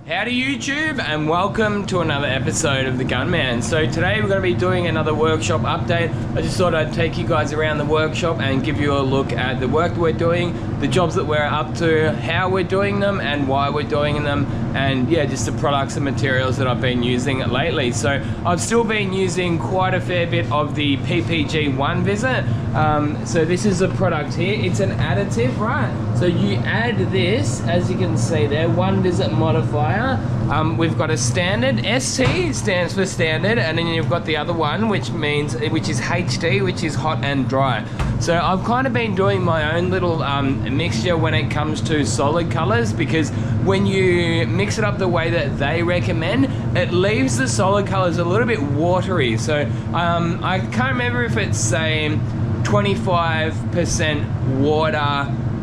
Howdy YouTube, and welcome to another episode of the Gunman. So today we're going to be doing another workshop update. I just thought I'd take you guys around the workshop and give you a look at the work that we're doing, the jobs that we're up to, how we're doing them and why we're doing them, and yeah, just the products and materials that I've been using lately. So I've still been using quite a fair bit of the PPG One Visit. So this is a product here. It's an additive, right? So you add this, as you can see there, One Visit modifier. We've got a standard, ST stands for standard, and then you've got the other one which is HD, which is hot and dry. So I've kind of been doing my own little mixture when it comes to solid colors, because when you mix it up the way that they recommend, it leaves the solid colors a little bit watery. So I can't remember if it's say 25% water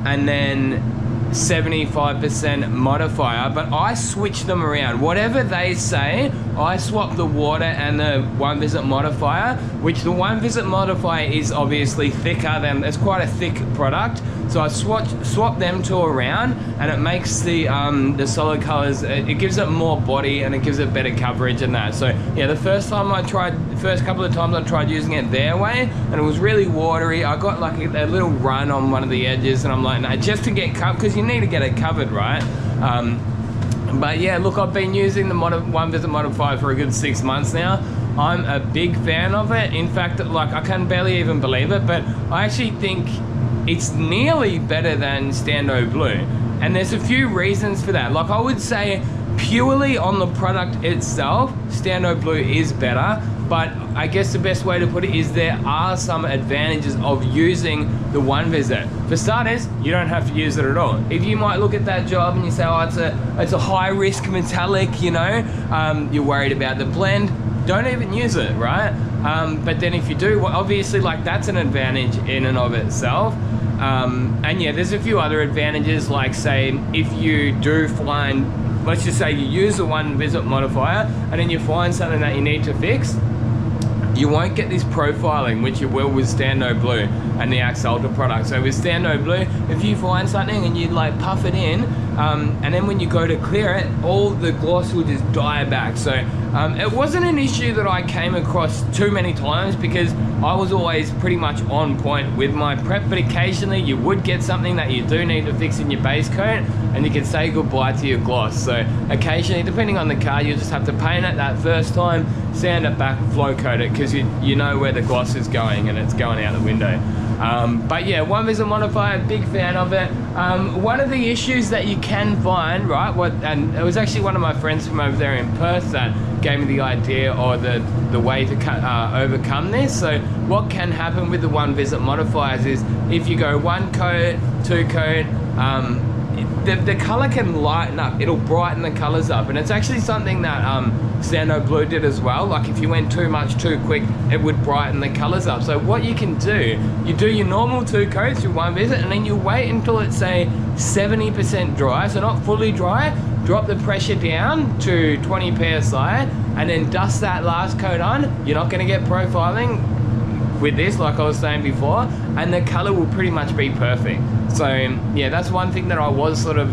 and then 75% modifier, but I switch them around. Whatever they say, I swap the water and the One Visit modifier, which the One Visit modifier is obviously thicker than, it's quite a thick product. So I swap them two around, and it makes the solid colors, it gives it more body and it gives it better coverage and that. So yeah, the first couple of times I tried using it their way, and it was really watery. I got like a little run on one of the edges, and I'm like, nah, just to get covered, because you need to get it covered, right? But yeah, look, I've been using the One Visit modifier for a good 6 months now. I'm a big fan of it. In fact, like, I can barely even believe it, but I actually think it's nearly better than Stando Blue. And there's a few reasons for that. Like, I would say purely on the product itself, Stando Blue is better, but I guess the best way to put it is there are some advantages of using the One Visit. For starters, you don't have to use it at all. If you might look at that job and you say, oh, it's a high risk metallic, you know, you're worried about the blend, don't even use it, right? But then if you do, well, obviously, like, that's an advantage in and of itself. And yeah, there's a few other advantages, like say if you do find, let's just say you use the One Visit modifier and then you find something that you need to fix, you won't get this profiling, which you will with Stando Blue and the Axe Ultra product. So with Stando Blue, if you find something and you like puff it in, and then when you go to clear it, all the gloss will just die back. So it wasn't an issue that I came across too many times, because I was always pretty much on point with my prep, but occasionally you would get something that you do need to fix in your base coat, and you can say goodbye to your gloss. So occasionally, depending on the car, you just have to paint it that first time, sand it back, flow coat it, because you know where the gloss is going and it's going out the window. But yeah, One Visit modifier, big fan of it. One of the issues that you can find, right, and it was actually one of my friends from over there in Perth that gave me the idea or the way to overcome this. So what can happen with the One Visit modifiers is if you go one coat, two coat, the color can lighten up, it'll brighten the colors up, and it's actually something that Stando Blue did as well. Like if you went too much too quick, it would brighten the colors up. So what you can do, you do your normal two coats with One Visit, and then you wait until it's say 70% dry, so not fully dry, drop the pressure down to 20 PSI, and then dust that last coat on. You're not going to get profiling with this, like I was saying before, and the color will pretty much be perfect. So yeah, that's one thing that I was sort of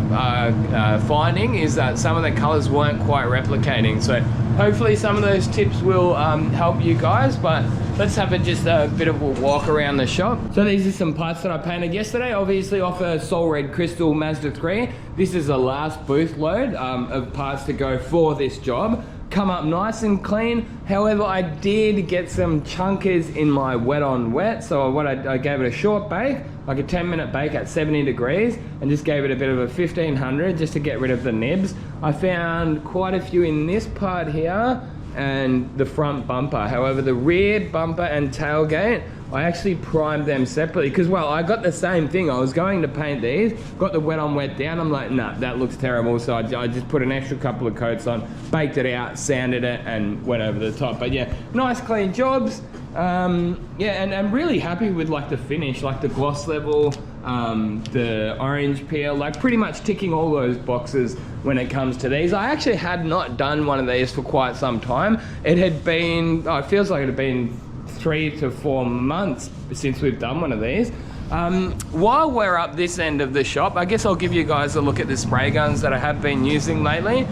finding, is that some of the colors weren't quite replicating. So hopefully some of those tips will help you guys, but let's have just a bit of a walk around the shop. So these are some parts that I painted yesterday, obviously off a Sol Red Crystal Mazda 3. This is the last booth load of parts to go for this job. Come up nice and clean. However, I did get some chunkers in my wet on wet. So I gave it a short bake, like a 10-minute bake at 70 degrees, and just gave it a bit of a 1500 just to get rid of the nibs. I found quite a few in this part here and the front bumper. However, the rear bumper and tailgate, I actually primed them separately, because, well, I got the same thing. I was going to paint these, got the wet on wet down. I'm like, nah, that looks terrible. So I just put an extra couple of coats on, baked it out, sanded it, and went over the top. But yeah, nice clean jobs. Yeah, and I'm really happy with like the finish, like the gloss level, the orange peel, like pretty much ticking all those boxes when it comes to these. I actually had not done one of these for quite some time. It had been, it feels like it had been 3 to 4 months since we've done one of these. While we're up this end of the shop, I guess I'll give you guys a look at the spray guns that I have been using lately.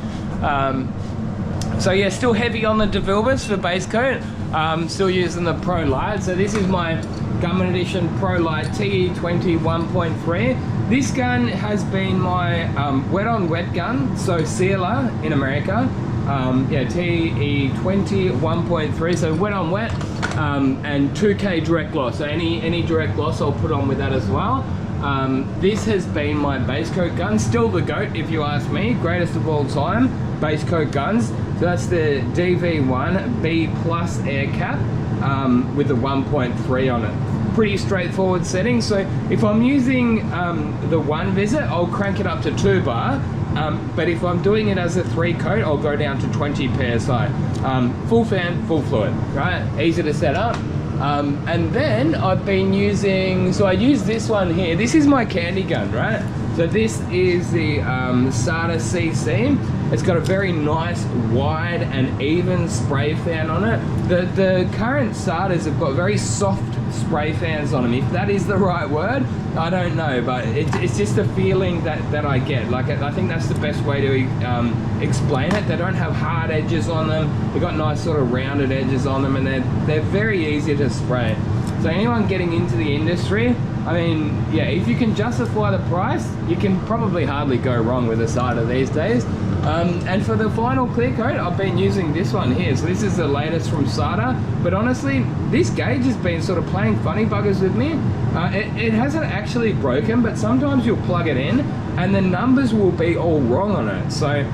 So yeah, still heavy on the DeVilbiss for base coat. Still using the Pro Light. So this is my Gunman Edition Pro Light TE20 1.3. This gun has been my wet on wet gun, so sealer in America. Yeah, TE20 1.3, so wet on wet, and 2K direct gloss. So any direct gloss I'll put on with that as well. This has been my base coat gun, still the GOAT if you ask me, greatest of all time, base coat guns. So that's the DV1 B Plus air cap with the 1.3 on it. Pretty straightforward setting. So if I'm using the 1 visit, I'll crank it up to 2 bar. But if I'm doing it as a 3 coat, I'll go down to 20 PSI. Full fan, full fluid, right? Easy to set up. And then I've been using, so I use this one here. This is my candy gun, right? So this is the SATA CC. It's got a very nice, wide and even spray fan on it. The current SATAs have got very soft spray fans on them. If that is the right word, I don't know, but it's just a feeling that I get. Like, I think that's the best way to explain it. They don't have hard edges on them. They've got nice sort of rounded edges on them, and they're very easy to spray. So anyone getting into the industry, I mean, yeah, if you can justify the price, you can probably hardly go wrong with a SATA these days. And for the final clear coat, I've been using this one here. So this is the latest from SATA, but honestly, this gauge has been sort of playing funny buggers with me. It hasn't actually broken, but sometimes you'll plug it in and the numbers will be all wrong on it. So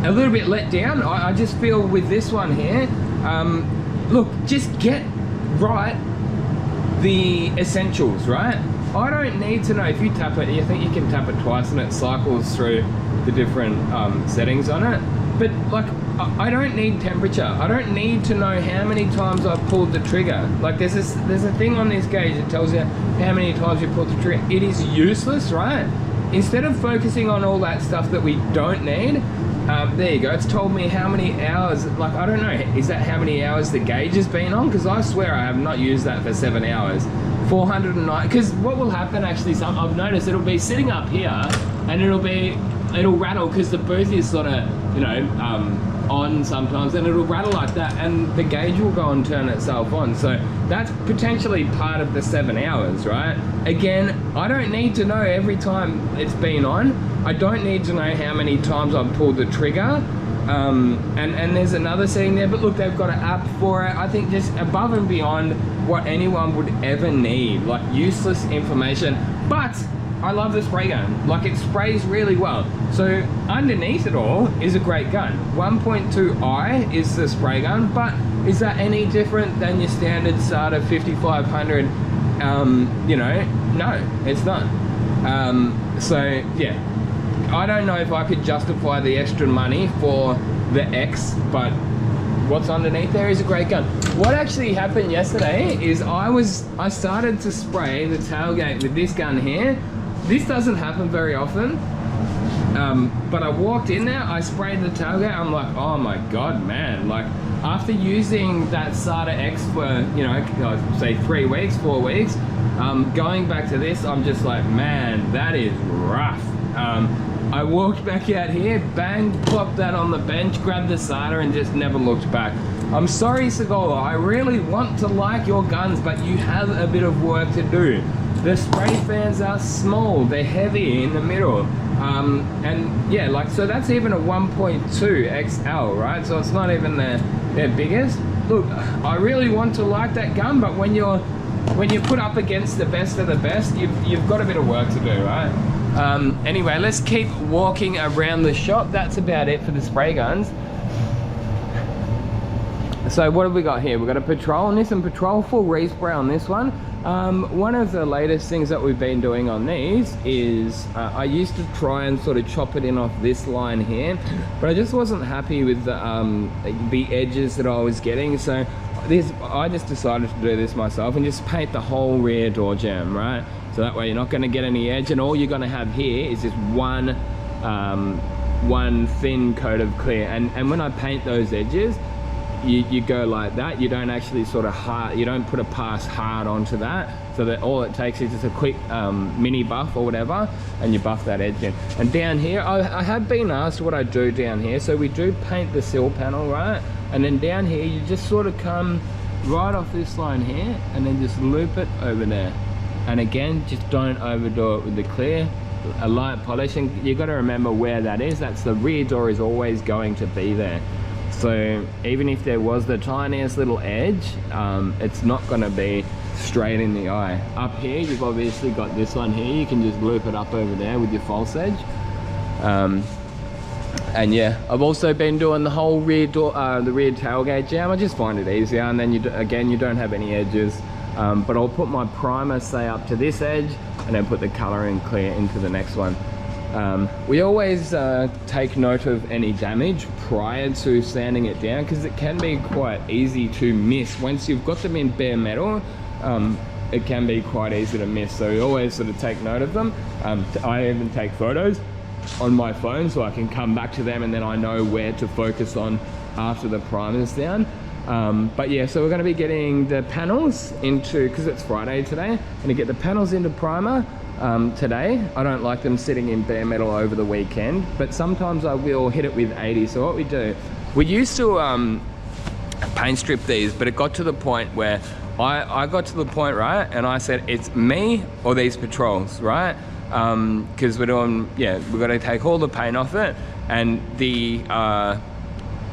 a little bit let down. I just feel with this one here, look, just get right the essentials, right? I don't need to know if you tap it, you think you can tap it twice and it cycles through the different settings on it. But like, I don't need temperature. I don't need to know how many times I've pulled the trigger. Like there's a thing on this gauge that tells you how many times you pulled the trigger. It is useless, right? Instead of focusing on all that stuff that we don't need, there you go, it's told me how many hours, like I don't know, is that how many hours the gauge has been on? Because I swear I have not used that for 7 hours. 409, because what will happen actually, I've noticed it'll be sitting up here and it'll rattle because the booth is sort of, you know, on sometimes, and it'll rattle like that and the gauge will go and turn itself on. So that's potentially part of the 7 hours, right? Again, I don't need to know every time it's been on. I don't need to know how many times I've pulled the trigger. And there's another setting there, but look, they've got an app for it. I think just above and beyond what anyone would ever need, like useless information. But I love the spray gun, like it sprays really well. So underneath it all is a great gun. 1.2i is the spray gun, but is that any different than your standard SATA 5500? You know, no, it's not. So yeah, I don't know if I could justify the extra money for the X, but what's underneath there is a great gun. What actually happened yesterday is I started to spray the tailgate with this gun here. This doesn't happen very often, but I walked in there, I sprayed the tailgate, I'm like, oh my god, man, like after using that SATA X for, you know, say 3 weeks, 4 weeks, going back to this, I'm just like, man, that is rough. I walked back out here, bang, plopped that on the bench, grabbed the SATA and just never looked back. I'm sorry, Segola, I really want to like your guns, but you have a bit of work to do. The spray fans are small, they're heavy in the middle. And yeah, like, so that's even a 1.2 XL, right? So it's not even their biggest. Look, I really want to like that gun, but when you're put up against the best of the best, you've got a bit of work to do, right? Anyway, let's keep walking around the shop. That's about it for the spray guns. So what have we got here? We've got a Patrol on this, and Patrol full respray on this one. One of the latest things that we've been doing on these is I used to try and sort of chop it in off this line here, but I just wasn't happy with the edges that I was getting. So I just decided to do this myself and just paint the whole rear door jamb, right? So that way you're not going to get any edge, and all you're going to have here is just one thin coat of clear. And when I paint those edges, you go like that. You don't actually sort of hard, you don't put a pass hard onto that, so that all it takes is just a quick mini buff or whatever, and you buff that edge in. And down here, I have been asked what I do down here. So we do paint the sill panel, right? And then down here, you just sort of come right off this line here, and then just loop it over there. And again, just don't overdo it with the clear. A light polish, and you got to remember where that is. That's the rear door is always going to be there. So even if there was the tiniest little edge, it's not going to be straight in the eye. Up here, you've obviously got this one here. You can just loop it up over there with your false edge. And yeah, I've also been doing the whole rear door, the rear tailgate jamb. I just find it easier, and then again, you don't have any edges. But I'll put my primer, say, up to this edge, and then put the color in clear into the next one. We always take note of any damage prior to sanding it down, because it can be quite easy to miss. Once you've got them in bare metal, it can be quite easy to miss. So we always sort of take note of them. I even take photos on my phone so I can come back to them, and then I know where to focus on after the primer's down. But yeah, so we're going to be getting the panels into, because it's Friday today, I'm going to get the panels into primer today. I don't like them sitting in bare metal over the weekend, but sometimes I will hit it with 80. So what we do, we used to paint strip these, but it got to the point where I got to the point, right, and I said, it's me or these patrols, right? Because we're doing, yeah, we've got to take all the paint off it, and the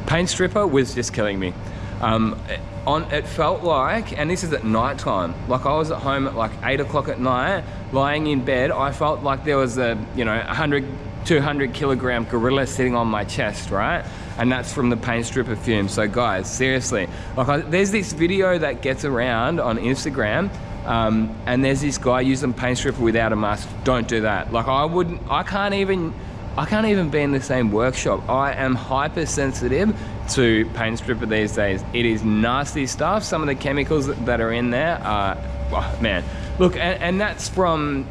paint stripper was just killing me. It felt like, and this is at night time, like I was at home at like 8 o'clock at night, lying in bed, I felt like there was a, 100, 200 kilogram gorilla sitting on my chest, right? And that's from the paint stripper fume. So guys, seriously, like there's this video that gets around on Instagram, and there's this guy using paint stripper without a mask. Don't do that. Like I can't even be in the same workshop. I am hypersensitive to paint stripper these days. It is nasty stuff. Some of the chemicals that are in there are, oh, man. Look, and that's from,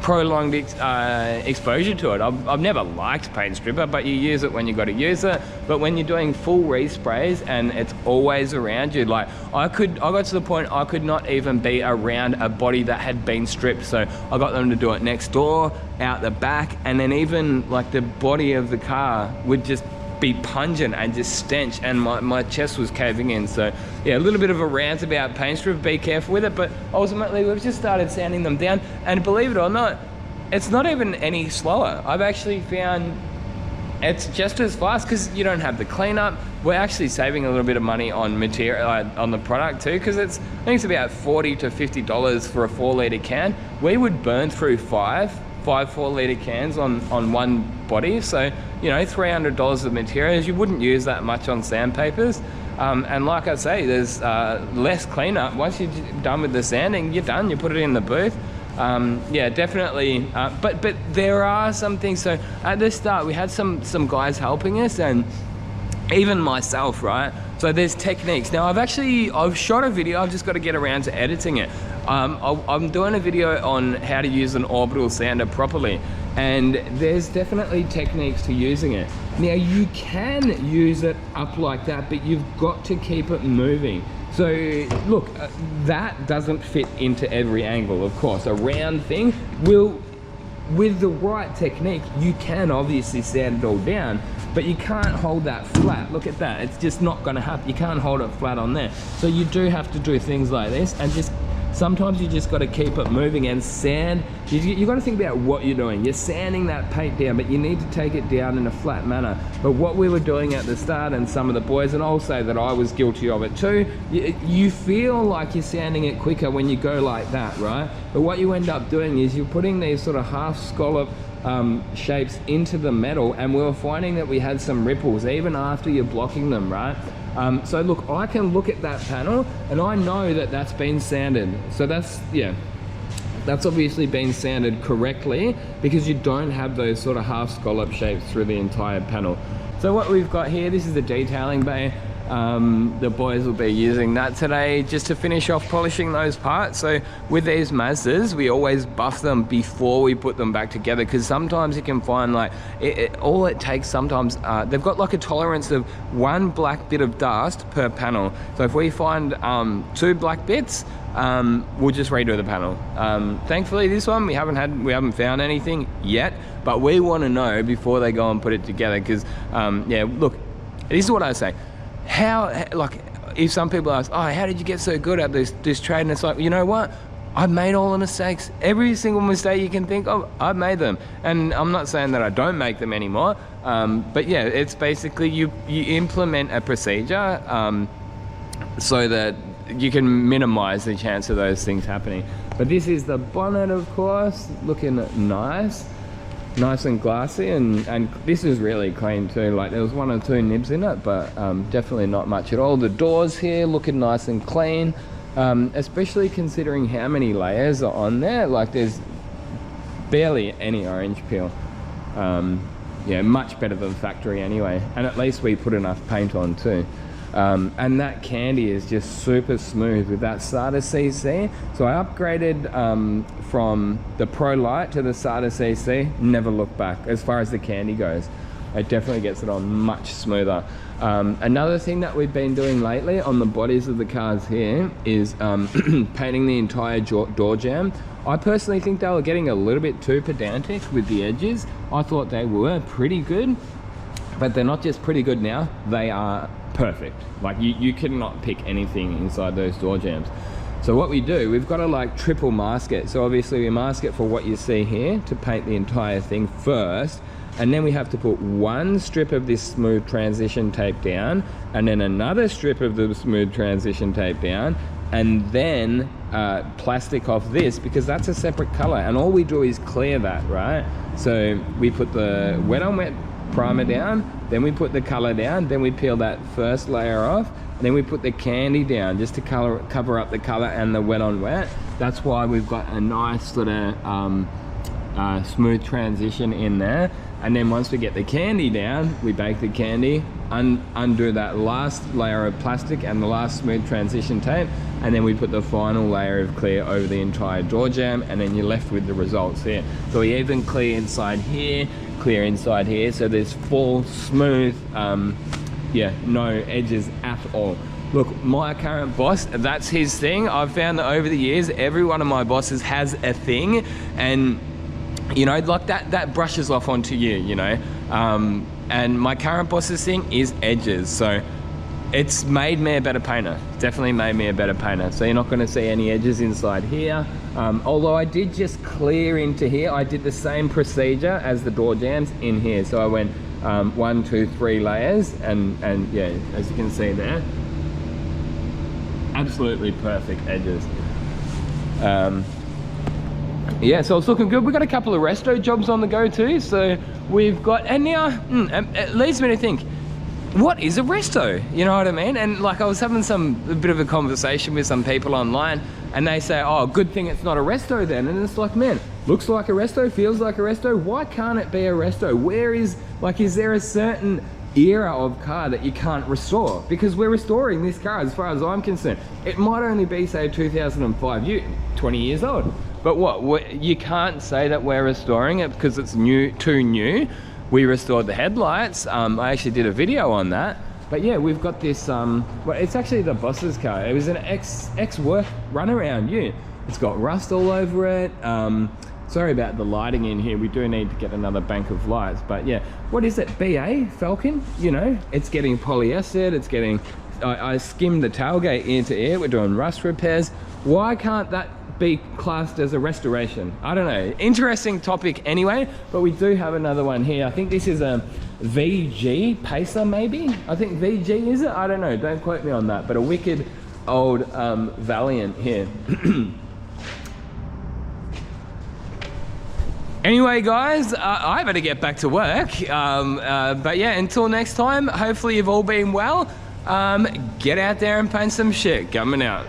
prolonged exposure to it. I've never liked paint stripper, but you use it when you got to use it. But when you're doing full resprays and it's always around you, like I got to the point I could not even be around a body that had been stripped. So I got them to do it next door, out the back, and then even like the body of the car would just be pungent and just stench, and my chest was caving in. So yeah, a little bit of a rant about paint strip, be careful with it, but ultimately we've just started sanding them down, and believe it or not, it's not even any slower. I've actually found it's just as fast, because you don't have the cleanup. We're actually saving a little bit of money on material, on the product too, because I think it's about $40 to $50 for a 4-litre can. We would burn through five 4-litre cans on one body, so $300 of materials. You wouldn't use that much on sandpapers, and like I say, there's less cleanup. Once you're done with the sanding, you're done. You put it in the booth. Yeah, definitely. But there are some things. So at the start, we had some guys helping us, and even myself, right? So there's techniques. Now I've shot a video. I've just got to get around to editing it. I'm doing a video on how to use an orbital sander properly, and there's definitely techniques to using it. Now you can use it up like that, but you've got to keep it moving. So look, that doesn't fit into every angle, of course. A round thing will, with the right technique, you can obviously sand it all down, but you can't hold that flat. Look at that, it's just not gonna happen. You can't hold it flat on there. So you do have to do things like this, and sometimes you just got to keep it moving and sand. You got to think about what you're doing. You're sanding that paint down, but you need to take it down in a flat manner. But what we were doing at the start, and some of the boys, and I'll say that I was guilty of it too, you feel like you're sanding it quicker when you go like that, right? But what you end up doing is you're putting these sort of half scallop shapes into the metal, and we were finding that we had some ripples even after you're blocking them, right? So look, I can look at that panel and I know that that's been sanded. So that's obviously been sanded correctly, because you don't have those sort of half scallop shapes through the entire panel. So what we've got here, this is the detailing bay. The boys will be using that today just to finish off polishing those parts. So with these Mazdas, we always buff them before we put them back together, because sometimes you can find like all it takes sometimes, they've got like a tolerance of 1 black bit of dust per panel. So if we find 2 black bits, we'll just redo the panel. Thankfully this one we haven't found anything yet, but we want to know before they go and put it together, because yeah, look, this is what I say. Like, if some people ask, oh, how did you get so good at this trade? And it's like, you know what? I've made all the mistakes. Every single mistake you can think of, I've made them. And I'm not saying that I don't make them anymore. But yeah, it's basically you implement a procedure so that you can minimize the chance of those things happening. But this is the bonnet, of course, looking nice and glassy, and this is really clean too. Like, there was 1 or 2 nibs in it, but definitely not much at all. The doors here looking nice and clean, especially considering how many layers are on there. Like, there's barely any orange peel. Yeah, much better than factory anyway, and at least we put enough paint on too. And that candy is just super smooth with that SATA CC. So I upgraded from the Pro Light to the SATA CC. Never look back as far as the candy goes. It definitely gets it on much smoother. Another thing that we've been doing lately on the bodies of the cars here is painting the entire door jamb. I personally think they were getting a little bit too pedantic with the edges. I thought they were pretty good, but they're not just pretty good now, they are perfect. Like, you cannot pick anything inside those door jambs. So what we do, we've got to like triple mask it. So obviously we mask it for what you see here to paint the entire thing first, and then we have to put 1 strip of this smooth transition tape down, and then another strip of the smooth transition tape down, and then plastic off this, because that's a separate color, and all we do is clear that, right? So we put the wet on wet primer down, then we put the color down, then we peel that first layer off, and then we put the candy down just to cover up the color and the wet on wet. That's why we've got a nice sort of smooth transition in there. And then once we get the candy down, we bake the candy, undo that last layer of plastic and the last smooth transition tape, and then we put the final layer of clear over the entire door jamb, and then you're left with the results here. So we even clear inside here, clear inside here, so there's full smooth, yeah, no edges at all. Look, my current boss, that's his thing. I've found that over the years, every one of my bosses has a thing, and you know, like that brushes off onto you, you know. And my current boss's thing is edges, so it's made me a better painter. Definitely made me a better painter. So you're not going to see any edges inside here. Although I did just clear into here. I did the same procedure as the door jambs in here. So I went 1, 2, 3 layers, and yeah, as you can see there, absolutely perfect edges. Yeah, so it's looking good. We've got a couple of resto jobs on the go too. So we've got, and now it leads me to think, what is a resto? You know what I mean? And like, I was having a bit of a conversation with some people online, and they say, oh, good thing it's not a resto then. And it's like, man, looks like a resto, feels like a resto. Why can't it be a resto? Where is, like, is there a certain era of car that you can't restore? Because we're restoring this car, as far as I'm concerned. It might only be, say, 2005, 20 years old. But what, you can't say that we're restoring it because it's too new. We restored the headlights. I actually did a video on that. But yeah, we've got this, well, it's actually the boss's car. It was an ex-work runaround, yeah. It's got rust all over it. Sorry about the lighting in here. We do need to get another bank of lights. But yeah, what is it, BA, Falcon? You know, it's getting polyester, it's getting, I skimmed the tailgate ear to ear. We're doing rust repairs. Why can't that be classed as a restoration? I don't know. Interesting topic anyway, but we do have another one here. I think this is a VG Pacer, maybe? I think VG is it? I don't know. Don't quote me on that, but a wicked old Valiant here. Anyway, guys, I better get back to work. But yeah, until next time, hopefully you've all been well. Get out there and paint some shit. Gunman out.